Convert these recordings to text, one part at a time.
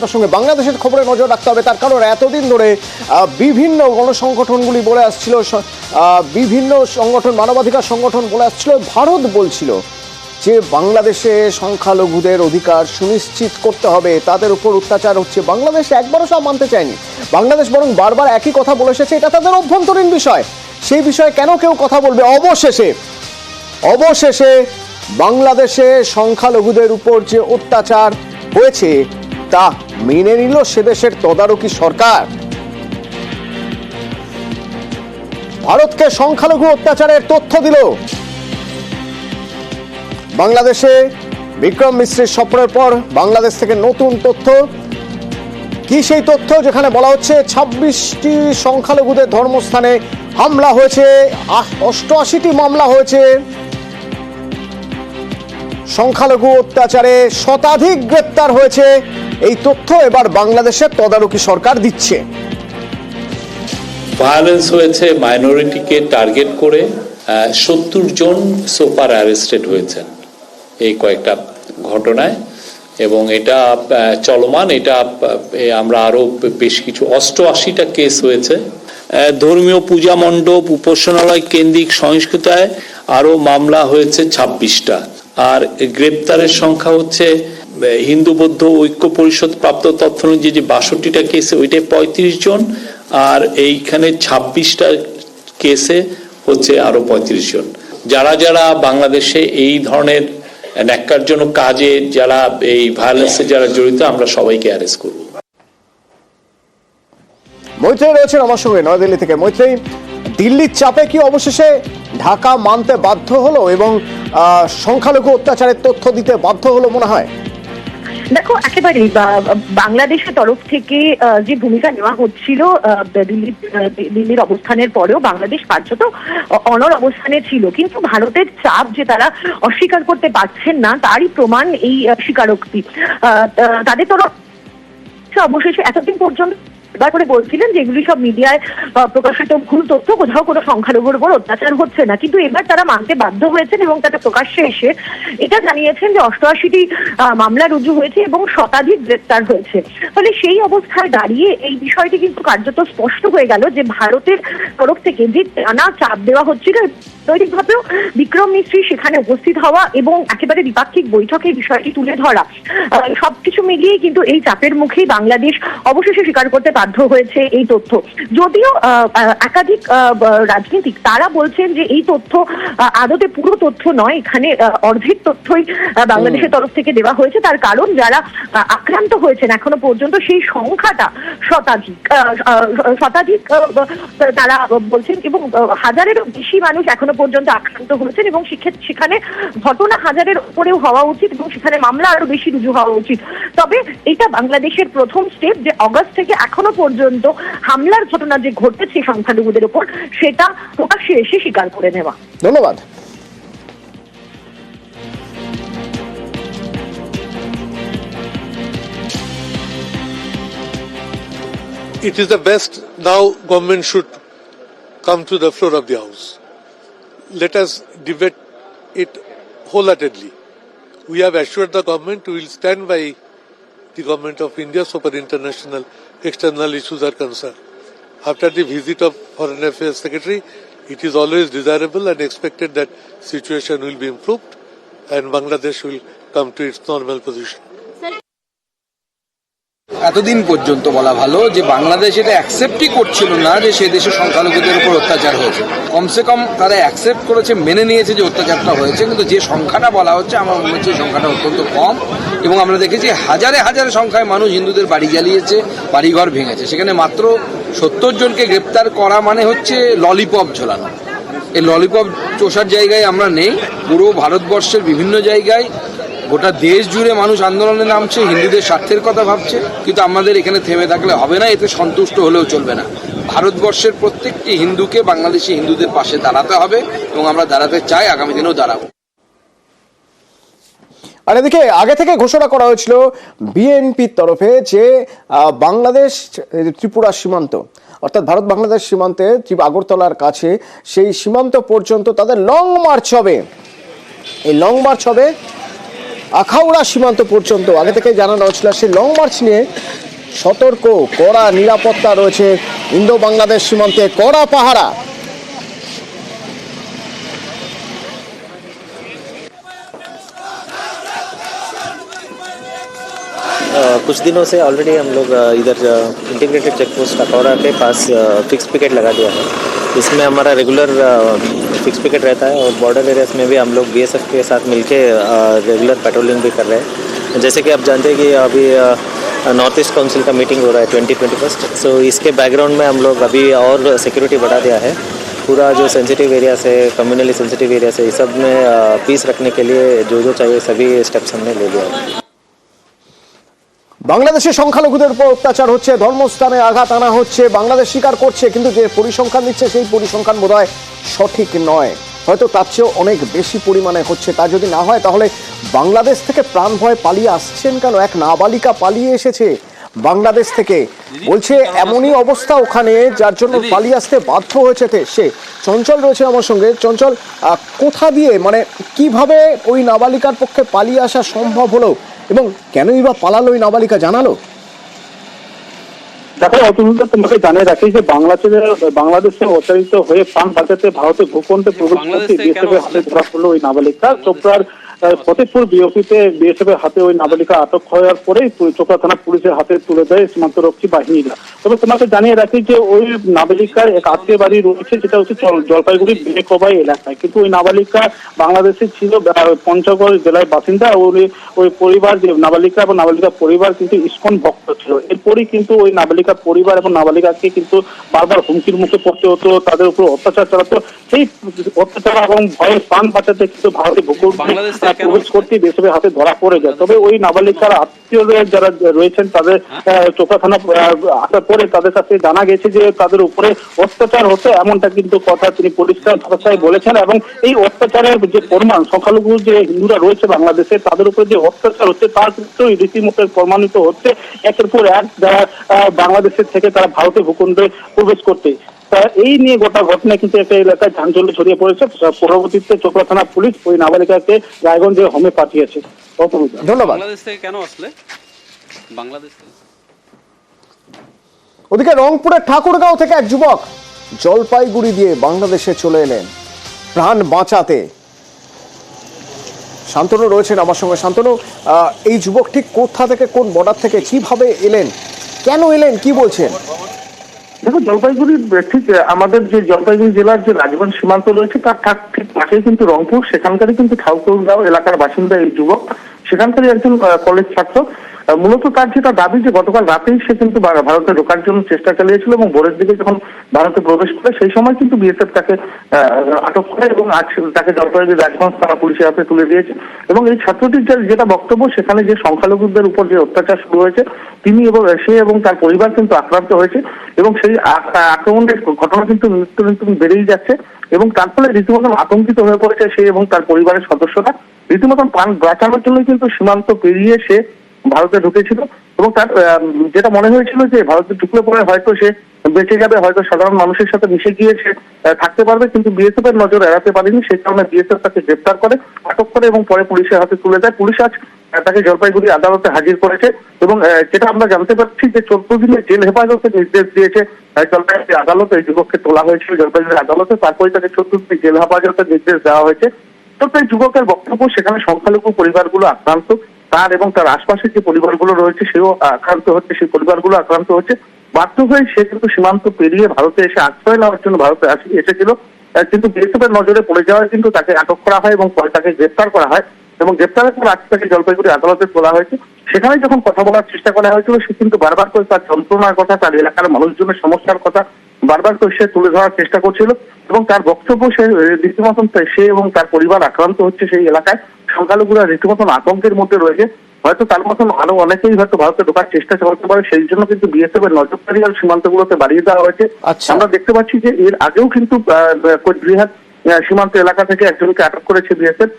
তার সঙ্গে বাংলাদেশের খবরে নজর রাখতে হবে, তার কারণ এতদিন ধরে বিভিন্ন গণসংগঠনগুলি বলে আসছিল, বিভিন্ন সংগঠন, মানবাধিকার সংগঠন বলে আসছিল, ভারত বলছিল যে বাংলাদেশে সংখ্যালঘুদের অধিকার সুনিশ্চিত করতে হবে, তাদের উপর অত্যাচার হচ্ছে। বাংলাদেশ একবারও সব মানতে চায়নি। বাংলাদেশ বরং বারবার একই কথা বলে এসেছে, এটা তাদের অভ্যন্তরীণ বিষয়। সেই বিষয়ে কেন কেউ কথা বলবে? অবশেষে বাংলাদেশে সংখ্যালঘুদের উপর যে অত্যাচার হয়েছে তা মেনে নিল সে দেশের তদারকি সরকার। ভারতকে সংখ্যালঘু অত্যাচারের তথ্য দিল। বাংলাদেশে বিক্রম মিশ্রের সফরের পর বাংলাদেশ থেকে নতুন তথ্য। কি সেই তথ্য? যেখানে বলা হচ্ছে 26টি সংখ্যালঘুদের ধর্মস্থানে হামলা হয়েছে, 88টি মামলা হয়েছে, সংখ্যালঘু অত্যাচারে শতাধিক গ্রেপ্তার হয়েছে। এই তথ্য এবার বাংলাদেশের তদারকি সরকার দিচ্ছে। ভায়োলেন্স হয়েছে মাইনরিটিকে টার্গেট করে, 70 জন সোফার অ্যারেস্টেড হয়েছেন এই কয়েকটা ঘটনায়, এবং এটা চলমান। এটা আমরা আরো বেশ কিছু 88টা কেস হয়েছে। ধর্মীয় পূজা মণ্ডপ, উপাসনালয় কেন্দ্রিক সহিংসতায় আরো মামলা হয়েছে 26টা। আর গ্রেপ্তারের সংখ্যা হচ্ছে হিন্দু বৌদ্ধ ঐক্য পরিষদ প্রাপ্ত তথ্য অনুযায়ী যে 62টা কেসে ওইটাই 35 জন, আর এইখানে 26টা কেসে হচ্ছে আরো 35 জন। যারা বাংলাদেশে এই ধরনের ন্যাক্কারজনক কাজে, যারা এই ভায়োলেন্সে যারা জড়িত, আমরা সবাইকে অ্যারেস্ট করব। মৈত্রী রয়েছেন আমার সঙ্গে নয়াদিল্লি থেকে। মৈত্রী, দিল্লির চাপে কি অবশেষে ঢাকা মানতে বাধ্য হলো এবং সংখ্যালঘু অত্যাচারের তথ্য দিতে বাধ্য হলো মনে হয়? দেখো, একেবারে বাংলাদেশের তরফ থেকে যে ভূমিকা নেওয়া হচ্ছিল দিল্লির অবস্থানের পরেও বাংলাদেশ কার্যত অনড় অবস্থানে ছিল, কিন্তু ভারতের চাপ যে তারা অস্বীকার করতে পারছেন না তারই প্রমাণ এই স্বীকারোক্তি। তাদের তরফ অবশেষে এতদিন পর্যন্ত করে বলছিলেন যে এগুলি সব মিডিয়ায় প্রকাশিত ভুল তথ্য, কোথাও কোনো সংখ্যালঘুর উপর অত্যাচার হচ্ছে না, কিন্তু এবার তারা মানতে বাধ্য হয়েছেন এবং তারা প্রকাশ্যে এসে এটা জানিয়েছেন যে 88টি মামলা রুজু হয়েছে এবং শতাধিক গ্রেপ্তার হয়েছে। ফলে সেই অবস্থায় দাঁড়িয়ে এই বিষয়টি কিন্তু কার্যত স্পষ্ট হয়ে গেল যে ভারতের তরফ থেকে যে টানা চাপ দেওয়া হচ্ছিল, নৈতিকভাবেও বিক্রম মিশ্রি সেখানে উপস্থিত হওয়া এবং একেবারে দ্বিপাক্ষিক বৈঠকে বিষয়টি তুলে ধরা, সবকিছু মিলিয়ে কিন্তু এই চাপের মুখেই বাংলাদেশ অবশেষে স্বীকার করতে বাধ্য হয়েছে এই তথ্য। যদিও একাধিক রাজনীতিক তারা বলছেন যে এই তথ্য আদতে পুরো তথ্য নয়, এখানে অর্ধেক তথ্যই বাংলাদেশের তরফ থেকে দেওয়া হয়েছে। তার কারণ যারা আক্রান্ত হয়েছেন এখনো পর্যন্ত সেই সংখ্যাটা শতাধিক তারা বলছেন, এবং হাজারেরও বেশি মানুষ এখনো পর্যন্ত আক্রান্ত হয়েছেন, এবং সেখানে ঘটনা হাজারের উপরেও হওয়া উচিত এবং সেখানে মামলা আরো বেশি রুজু হওয়া উচিত। তবে এটা বাংলাদেশের প্রথম স্টেপ যে অগস্ট থেকে এখনো পর্যন্ত হামলার ঘটনা যে ঘটেছে সংখ্যালঘুদের উপর সেটা প্রকাশ্যে এসে স্বীকার করে নেওয়া। ধন্যবাদ। It is the best now government should come to the floor of the house. Let us debate it wholeheartedly. We have assured the government we will stand by the government of India so far international external issues are concerned. After the visit of Foreign Affairs Secretary, it is always desirable and expected that situation will be improved and Bangladesh will come to its normal position. এতদিন পর্যন্ত বলা ভালো যে বাংলাদেশ এটা অ্যাকসেপ্টই করছিল না যে সে দেশে সংখ্যালঘুদের উপর অত্যাচার হয়েছে। কমসে কম তারা অ্যাকসেপ্ট করেছে, মেনে নিয়েছে যে অত্যাচারটা হয়েছে, কিন্তু যে সংখ্যাটা বলা হচ্ছে আমার মনে হচ্ছে সংখ্যাটা অত্যন্ত কম। এবং আমরা দেখেছি হাজারে হাজারে সংখ্যায় মানুষ হিন্দুদের বাড়ি জ্বালিয়েছে, বাড়িঘর ভেঙেছে। সেখানে মাত্র 70 জনকে গ্রেপ্তার করা মানে হচ্ছে ললিপপ ঝোলানো। এই ললিপপ চোষার জায়গায় আমরা নেই, পুরো ভারতবর্ষের বিভিন্ন জায়গায় গোটা দেশ জুড়ে মানুষ আন্দোলনে নামছে, হিন্দুদের স্বার্থের কথা ভাবছে, কিন্তু আমাদের এখানে থেমে থাকলে হবে না, এতে সন্তুষ্ট হলেও চলবে না। ভারতবর্ষের প্রত্যেকটি হিন্দুকে বাংলাদেশি হিন্দুদের পাশে দাঁড়াতে হবে এবং আমরা দাঁড়াতে চাই, আগামী দিনেও দাঁড়াবো। আর এদিকে আগে থেকে ঘোষণা করা হয়েছিল বিএনপির তরফে যে বাংলাদেশ ত্রিপুরা সীমান্ত, অর্থাৎ ভারত বাংলাদেশ সীমান্তে আগরতলার কাছে সেই সীমান্ত পর্যন্ত তাদের লং মার্চ হবে। এই লং মার্চ হবে আখাউড়া সীমান্ত পর্যন্ত আগে থেকে জানানো হচ্ছিল। সেই লং মার্চ নিয়ে সতর্ক, কড়া নিরাপত্তা রয়েছে ইন্দো বাংলাদেশ সীমান্তে, কড়া পাহারা। कुछ दिनों से ऑलरेडी हम लोग इधर इंटीग्रेटेड चेक पोस्ट अखौरा के पास फिक्स पिकेट लगा दिया है। इसमें हमारा रेगुलर फिक्स पिकेट रहता है और बॉर्डर एरियाज में भी हम लोग बीएसएफ के साथ मिलके रेगुलर पेट्रोलिंग भी कर रहे हैं। जैसे कि आप जानते हैं कि अभी नॉर्थ ईस्ट काउंसिल का मीटिंग हो रहा है 2021, सो इसके बैकग्राउंड में हम लोग अभी और सिक्योरिटी बढ़ा दिया है। पूरा जो सेंसिटिव एरियाज है, कम्युनली सेंसिटिव एरियाज है, इस सब में पीस रखने के लिए जो चाहिए सभी स्टेप्स हमने ले लिया है। বাংলাদেশে সংখ্যালঘুদের উপর অত্যাচার হচ্ছে, ধর্মস্থানে আঘাত আনা হচ্ছে, বাংলাদেশ স্বীকার করছে, কিন্তু যে পরিসংখ্যান দিচ্ছে সেই পরিসংখ্যান বোধহয় সঠিক নয়। হয়তো তার চেয়েও অনেক বেশি পরিমাণে হচ্ছে। তা যদি না হয় তাহলে বাংলাদেশ থেকে প্রাণ ভয় পালিয়ে আসছেন কেন? এক নাবালিকা পালিয়ে এসেছে বাংলাদেশ থেকে, বলছে এমনই অবস্থা ওখানে যার জন্য পালিয়ে আসতে বাধ্য হয়েছে সে। চঞ্চল রয়েছে আমার সঙ্গে। চঞ্চল, কোথা দিয়ে, মানে কিভাবে ওই নাবালিকার পক্ষে পালিয়ে আসা সম্ভব হলো এবং কেনই বা পালালো ওই নাবালিকা, জানালো? দেখো অতুলদা, তোমাকে জানিয়ে রাখি যে বাংলাদেশে অত্যাচারিত হয়ে প্রাণ বাঁচাতে ভারতের ভূখণ্ডে প্রবেশ করতে বিএসএফের হাতে ধরা পড়লো ওই নাবালিকা। চোপড়ার ফতেপুর বিএসএফ এর হাতে ওই নাবালিকা আটক হওয়ার পরেই চোপড়া থানা পুলিশের হাতে তুলে দেয় সীমান্তরক্ষী বাহিনীরা। তবে তোমাকে জানিয়ে রাখি যে ওই নাবালিকার এক আত্মীয় বাড়ি রয়েছে, যেটা হচ্ছে জলপাইগুড়ির বেলেকবাই এলাকায়। কিন্তু ওই নাবালিকা বাংলাদেশে ছিল, পঞ্চগড় জেলার বাসিন্দা। ওই পরিবার, যে নাবালিকা এবং নাবালিকার পরিবার কিন্তু ইসকন ভক্ত ছিল। এরপরই কিন্তু ওই নাবালিকার পরিবার এবং নাবালিকাকে কিন্তু বারবার হুমকির মুখে পড়তে হতো, তাদের উপর অত্যাচার চালাতো। সেই অত্যাচার এবং ভয়ে প্রাণ বাঁচাতে কিন্তু ভারতের ভূখণ্ডে প্রবেশ করতে বিএসএফের হাতে ধরা পড়ে যায়। তবে ওই নাবালিকার আত্মীয় যারা রয়েছেন তাদের চোপড়া থানা আসার পরে তাদের কাছে জানা গেছে যে তাদের উপরে অত্যাচার হতো, এমনটা কিন্তু কথা তিনি পরিষ্কার ভাষায় বলেছেন। এবং এই অত্যাচারের যে পরিমাণ, সংখ্যালঘু যে হিন্দুরা রয়েছে বাংলাদেশে তাদের উপরে যে অত্যাচার হচ্ছে তার কিন্তু রীতিমতো প্রমাণিত হচ্ছে। একের পর এক যারা বাংলাদেশের থেকে তারা ভারতের ভূখণ্ডে প্রবেশ করতে, এই নিয়ে গোটা ঘটনা কিন্তু একটা এলাকায় চাঞ্চল্য ছড়িয়ে পড়েছে। পরবর্তীতে চোপড়া থানা পুলিশ ওই নাবালিকাকে রায়গঞ্জে হোমে পাঠিয়েছে। ধন্যবাদ। বাংলাদেশ থেকে কেন আসলে বাংলাদেশ? ওদিকে রংপুরের ঠাকুরগাঁও থেকে এক যুবক জলপাইগুড়ি দিয়ে বাংলাদেশে চলে এলেন প্রাণ বাঁচাতে। শান্তনু রয়েছেন আমার সঙ্গে। শান্তনু, এই যুবক ঠিক কোথা থেকে, কোন বর্ডার থেকে, কিভাবে এলেন, কেন এলেন, কি বলছেন? দেখো, জলপাইগুড়ির ঠিক আমাদের যে জলপাইগুড়ি জেলার যে রাজগঞ্জ সীমান্ত রয়েছে তার ঠিক পাশেই কিন্তু রংপুর, সেখানকারই কিন্তু ঠাকুরগাঁও এলাকার বাসিন্দা এই যুবক। সেখানকারই একজন কলেজ ছাত্র। মূলত তার যেটা দাবি যে গতকাল রাতেই সে কিন্তু ভারতে ঢোকার জন্য চেষ্টা চালিয়েছিল এবং ভোরের দিকে যখন ভারতে প্রবেশ করে সেই সময় কিন্তু বিএসএফ তাকে আটক করে এবং আজ তাকে জলপাইগুড়ি রাজগঞ্জ থানা পুলিশের হাতে তুলে দিয়েছে। এবং এই ছাত্রটির যেটা বক্তব্য, সেখানে যে সংখ্যালঘুদের উপর যে অত্যাচার শুরু হয়েছে তিনি এবং সে এবং তার পরিবার কিন্তু আক্রান্ত হয়েছে এবং সেই আক্রমণের ঘটনা কিন্তু নিত্য বেড়েই যাচ্ছে এবং তার ফলে রীতিমতন আতঙ্কিত হয়ে পড়েছে সে এবং তার পরিবারের সদস্যরা। রীতিমতন প্রাণ বাঁচানোর জন্যই কিন্তু সীমান্ত পেরিয়ে সে ভারতে ঢুকেছিল এবং তার যেটা মনে হয়েছিল যে ভারতে ঢুকলে পরে হয়তো সে বেঁচে যাবে, হয়তো সাধারণ মানুষের সাথে মিশে গিয়ে সে থাকতে পারবে, কিন্তু বিএসএফ এর নজর এড়াতে পারেনি। সেই কারণে বিএসএফ তাকে গ্রেপ্তার করে, আটক করে এবং পরে পুলিশের হাতে তুলে দেয়। পুলিশ আজ তাকে জলপাইগুড়ি আদালতে হাজির করেছে এবং যেটা আমরা জানতে পারছি যে 14 দিনের জেল হেফাজতের নির্দেশ দিয়েছে জলপাইগুড়ি আদালতে। এই যুবককে তোলা হয়েছিল জলপাইগুড়ি আদালতে, তারপরে তাকে 14 দিনের জেল হেফাজতের নির্দেশ দেওয়া হয়েছে। তো এই যুবকের বক্তব্য, সেখানে সংখ্যালঘু পরিবারগুলো আক্রান্ত, তার এবং তার আশপাশের যে পরিবারগুলো রয়েছে সেও আক্রান্ত হচ্ছে, সেই পরিবারগুলো আক্রান্ত হচ্ছে। বাধ্য হয়ে সে কিন্তু সীমান্ত পেরিয়ে ভারতে এসে আশ্রয় নেওয়ার জন্য ভারতে এসেছিল, কিন্তু বিএসএফ এর নজরে পড়ে যাওয়ায় কিন্তু তাকে আটক করা হয় এবং পরে তাকে গ্রেপ্তার করা হয় এবং গ্রেপ্তারের পর আজ তাকে জলপাইগুড়ি আদালতে তোলা হয়েছে। সেখানে যখন কথা বলার চেষ্টা করা হয়েছিল সে কিন্তু বারবার করে তার যন্ত্রণার কথা, তার এলাকার মানুষজনের সমস্যার কথা বারবার করে সে তুলে ধরার চেষ্টা করছিল এবং তার বক্তব্য, সে রীতিমতন সে এবং তার পরিবার আক্রান্ত হচ্ছে সেই এলাকায়, সংখ্যালঘুরা রীতিমতন আতঙ্কের মধ্যে রয়েছে। হয়তো তার মতন আরো অনেকেই হয়তো ভারতে ঢোকার চেষ্টা চালাতে পারে, সেই জন্য কিন্তু বিএসএফ এর নজরদারি আর সীমান্তগুলোতে বাড়িয়ে দেওয়া হয়েছে। আমরা দেখতে পাচ্ছি যে এর আগেও কিন্তু কোচবিহার সীমান্ত এলাকা থেকে একজনকে আটক করেছে বিএসএফ।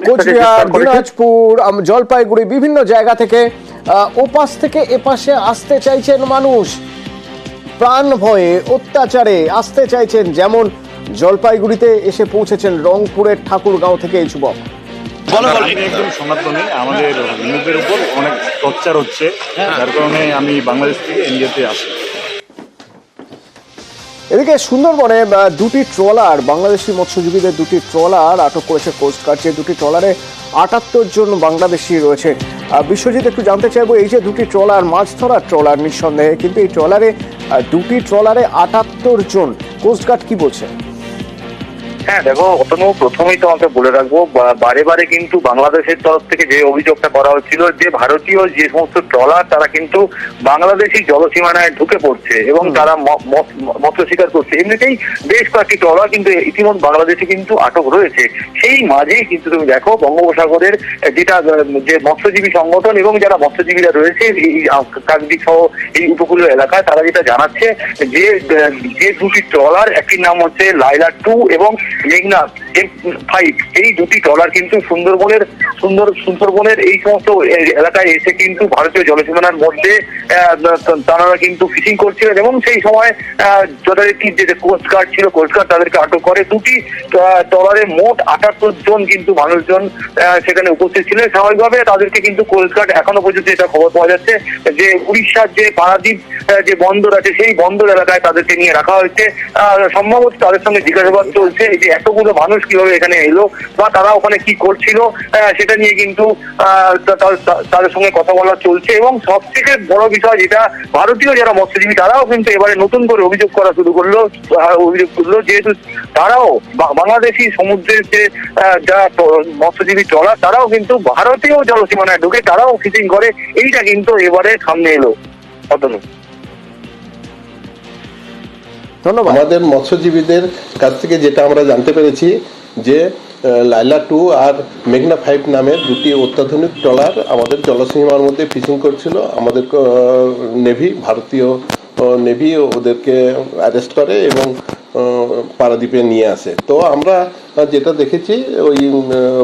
কোচবিহার, দিনাজপুর, জলপাইগুড়ি বিভিন্ন জায়গা থেকে ওপাশ থেকে এপাশে আসতে চাইছেন মানুষ, প্রাণ ভয়ে অত্যাচারে আসতে চাইছেন। যেমন জলপাইগুড়িতে এসে পৌঁছেছেন রংপুরের ঠাকুরগাঁও থেকে এই যুবক। আমি একজন সনাতনী, আমাদের হিন্দুদের উপর অনেক টর্চার হচ্ছে, যার কারণে আমি বাংলাদেশ থেকে ইন্ডিয়াতে আসি। এদিকে সুন্দরবনে দুটি ট্রলার, বাংলাদেশি মৎস্যজীবীদের দুটি ট্রলার আটক করেছে কোস্টগার্ড। যে দুটি ট্রলারে 78 জন বাংলাদেশি রয়েছে। বিশ্বজিৎ, একটু জানতে চাইবো, এই যে দুটি ট্রলার, মাছ ধরার ট্রলার নিঃসন্দেহে, কিন্তু এই ট্রলারে দুটি ট্রলারে 78 জন, কোস্টগার্ড কি বলছে? হ্যাঁ দেখো, অতনু, প্রথমেই তোমাকে বলে রাখবো, বারে বারে কিন্তু বাংলাদেশের তরফ থেকে যে অভিযোগটা করা হচ্ছিল যে ভারতীয় যে সমস্ত ট্রলার তারা কিন্তু বাংলাদেশি জলসীমানায় ঢুকে পড়ছে এবং তারা মৎস্য শিকার করছে। এমনিতেই বেশ কয়েকটি ট্রলার কিন্তু ইতিমধ্যে বাংলাদেশে কিন্তু আটক রয়েছে। সেই মাঝেই কিন্তু তুমি দেখো, বঙ্গোপসাগরের যেটা যে মৎস্যজীবী সংগঠন এবং যারা মৎস্যজীবীরা রয়েছে এই কাকদ্বীপ সহ এই উপকূলীয় এলাকায়, তারা যেটা জানাচ্ছে যে দুটি ট্রলার, একটির নাম হচ্ছে লাইলা 2 এবং মেঘনা 5, এই দুটি ট্রলার কিন্তু সুন্দরবনের এই সমস্ত এলাকায় এসে কিন্তু ভারতীয় জলসীমানার মধ্যে তারা কিন্তু ফিশিং করছিলেন এবং সেই সময় যথারীতি যে কোস্টগার্ড ছিল, কোস্টগার্ড তাদেরকে আটক করে। দুটি ট্রলারে মোট 78 জন কিন্তু মানুষজন সেখানে উপস্থিত ছিলেন। স্বাভাবিকভাবে তাদেরকে কিন্তু কোস্টগার্ড এখনো পর্যন্ত এটা খবর পাওয়া যাচ্ছে যে উড়িষ্যার যে পারাদ্বীপ যে বন্দর আছে সেই বন্দর এলাকায় তাদেরকে নিয়ে রাখা হয়েছে। সম্ভবত তাদের সঙ্গে জিজ্ঞাসাবাদ চলছে যে এতগুলো মানুষ কিভাবে এখানে এলো বা তারা ওখানে কি করছিল, সেটা নিয়ে কিন্তু তাদের সঙ্গে কথা বলা চলছে। এবং সব থেকে বড় বিষয় যেটা, ভারতীয় যারা মৎস্যজীবী তারাও কিন্তু এবারে নতুন করে অভিযোগ করা শুরু করলো, যেহেতু তারাও বাংলাদেশি সমুদ্রের যে যা মৎস্যজীবী ট্রলার তারাও কিন্তু ভারতীয় জলসীমানায় ঢুকে তারাও ফিশিং করে। এইটা কিন্তু এবারে সামনে এলো। অতনু, ধন্যবাদ। আমাদের মৎস্যজীবীদের কাছ থেকে যেটা আমরা জানতে পেরেছি যে লাইলা 2 আর মেঘনা 5 নামে দুটি অত্যাধুনিক ট্রলার আমাদের জলসীমার মধ্যে ফিশিং করছিল। আমাদের নেভি, ভারতীয় নেভি ওদেরকে অ্যারেস্ট করে এবং পারাদ্বীপে নিয়ে আসে। তো আমরা যেটা দেখেছি, ওই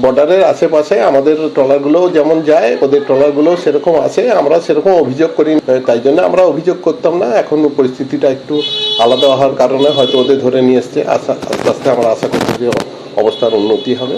বর্ডারের আশেপাশে আমাদের ট্রলারগুলো যেমন যায়, ওদের ট্রলারগুলো সেরকম আসে। আমরা সেরকম অভিযোগ করি, তাই জন্য আমরা অভিযোগ করতাম না। এখন পরিস্থিতিটা একটু আলাদা হওয়ার কারণে হয়তো ওদের ধরে নিয়ে এসছে। আস্তে আস্তে আমরা আশা করছি যে অবস্থার উন্নতি হবে।